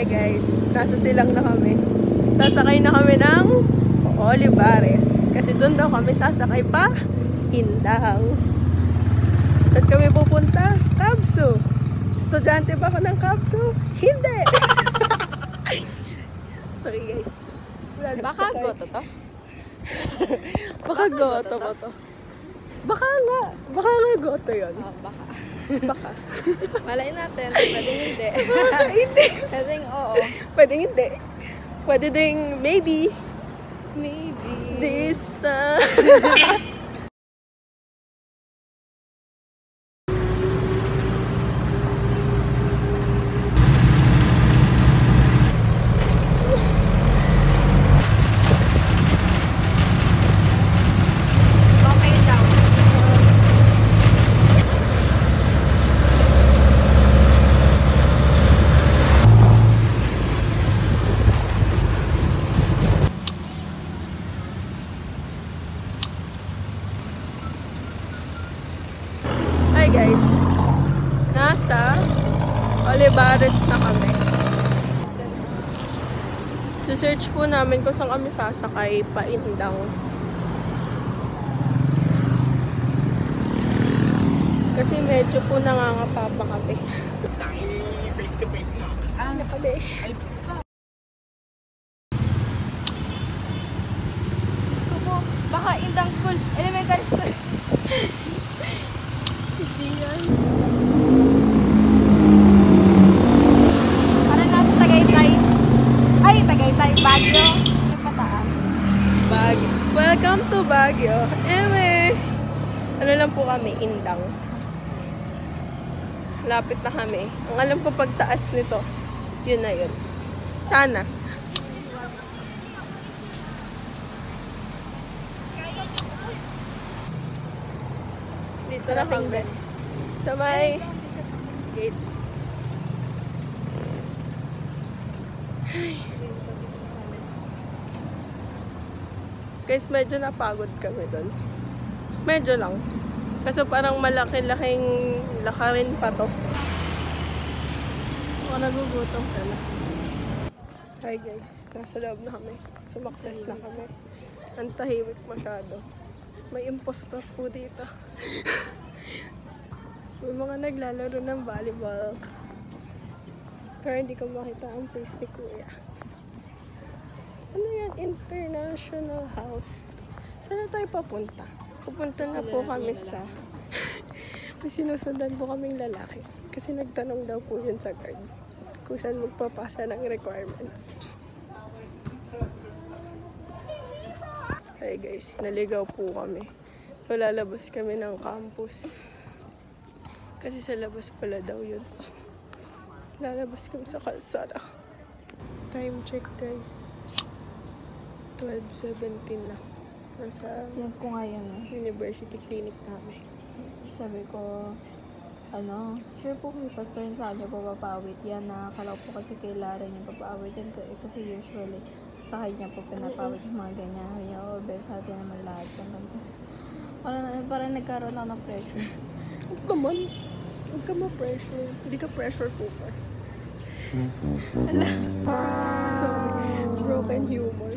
Hi guys, nasa silang na kami. Sasakay na kami ng Olivares. Kasi doon daw kami sasakay pa Indang. Saan kami pupunta? Kabsu. Estudyante ba ako ng Kabsu? Hindi! Sorry guys. Baka goto to? Baka goto ko to. Baka nga goto yun. Oh, baka. Baka. Malain natin. Pwedeng hindi. Hindi. Pwedeng oo. Pwedeng hindi. Pwede ding maybe. Maybe. This time. Okay daw. Hi guys. Nasa Olivares na kami. Search po namin kung saan kami sasakay pa Indang. Kasi medyo po nangangapapa kami. Face to face nga. Ano kami? Gusto ko. Baka Indang School. Elementary school. Hindi yan. Para nasa Tagaytay. Ay, Tagaytay. Baguio. Pataas. Baguio. Welcome to Baguio. Ano lang po kami, Indang. Lapit na kami. Ang alam ko pagtaas nito, yun na yun. Sana. Dito na kami. Sa may gate. Guys, medyo napagod kami doon. Medyo lang. Kasi parang malaki-laking lakarin pa to. Ako nagugutom ka na. Hi guys, nasa loob na kami. Sumakses na kami. Ang tahimik masyado. May impostor po dito. May mga naglalaro ng volleyball. Pero hindi ko makita ang face ni Kuya. Ano yan? International House. Saan na tayo papunta? Pupunta na po kami sa... May sinusundan po kaming lalaki. Kasi nagtanong daw po yun sa guard kung saan magpapasa ng requirements. Hi guys, naligaw po kami. So lalabas kami ng campus. Kasi sa labas pala daw yun. Lalabas kami sa kalsada. Time check guys. 12:17 na. Nasa Yan ko nga yan. University Clinic namin. Sabi ko, sure po kay Pastor sa kanya papapawit yan. Nakakala po kasi kay Lara niya papawit yan. Kasi usually, sa kanya po pinapawit yung mga ganyan. Kaya, best natin naman lahat. Parang nagkaroon ako ng pressure. Huwag naman. Huwag ka ma-pressure. Hindi ka pressure cooker. Sorry. Broken humor.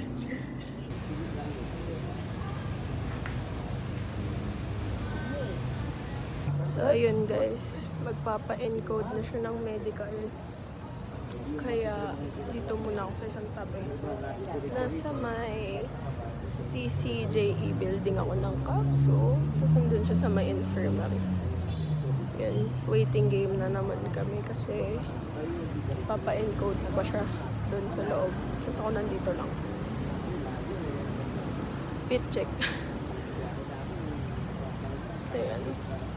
So, ayun guys. Magpapa-encode na siya ng medical. Kaya, dito muna ako sa isang tabi. Nasa may CCJE building ako ng Kabsu. Tapos nandun siya sa may infirmary. Yan. Waiting game na naman kami kasi papa-encode na pa siya doon sa loob. Tapos ako nandito lang. Fit check. Ayan.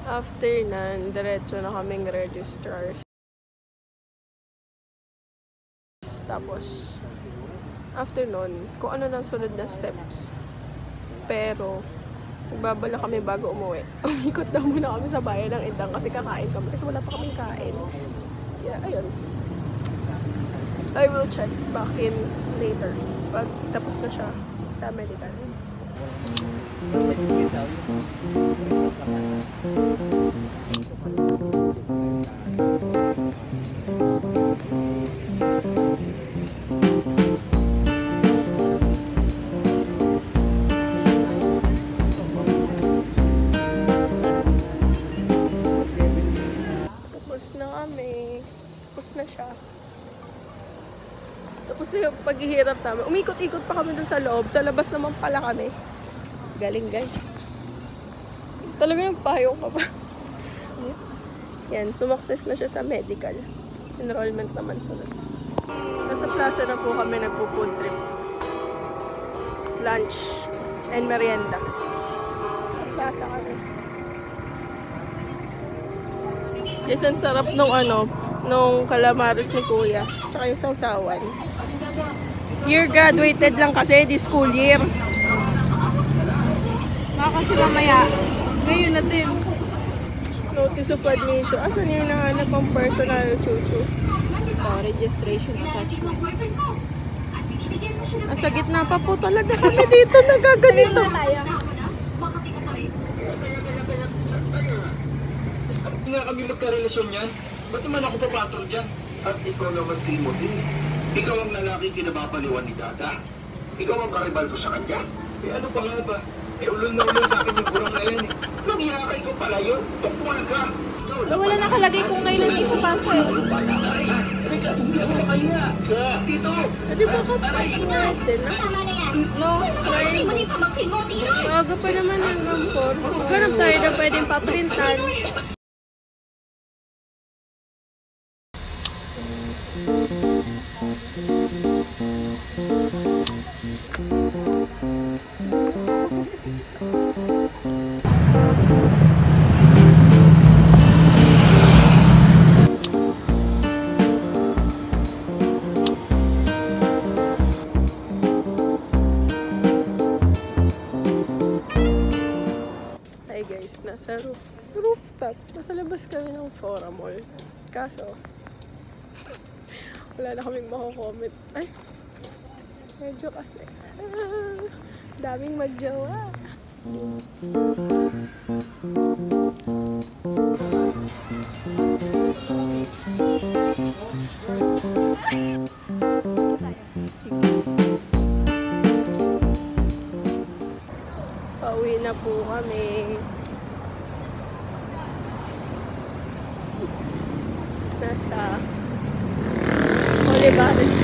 After nan, diretso na kaming registrars. Tapos, after nun, kung ano nang sunod na steps. Pero, nagbabala kami bago umuwi. Umikot na muna kami sa bayan ng Indang kasi kakain kami. Kasi wala pa kaming kain. Yeah, ayun. I will check back in later. Pag tapos na siya sa medical. paghihirap namin. Umikot-ikot pa kami dun sa loob. Sa labas naman pala kami. Galing guys. Talaga ng payong ka pa. Yan, sumakses na siya sa medical. Enrollment naman sunod. Nasa plaza na po kami nagpo-food trip. Lunch and merienda. Sa plaza kami. Yes, ang sarap nung calamares ni Kuya. Tsaka yung sausawan. Year graduated lang kasi, this school year. Baka kasi mamaya, ngayon na din. Notice of admission. Asan yung nahanap ang personal chuchu? Registration attachment. Sa gitna pa po talaga kami dito nagaganito. Hindi nga kami magkarelasyon yan. Ba't naman ako papatol dyan? At ikaw naman, Timothy. Ikaw ang lalaki kinababaliwan ni Dada. Ikaw ang karibal ko sa kanya. Eh ano pa nga ba? Eh ulol na ulol sa akin yung burang na yan eh. Namiyakay ko pala yun. Tukmol ka. Wala nakalagay kung kailan ipapasa eh. Halika, hindi ako makaya. Tito! Di ba kapatid natin? No? Maaga pa naman hanggang 4. Ganap tayo na pwedeng paprintan. Hi guys, nasa rooftop. Nasa labas kami ng Fora Mall. Kaso, wala na kaming mako-comment. Ay, medyo kasi daming magjowa. Pauwi na po kami. Nasa Olivares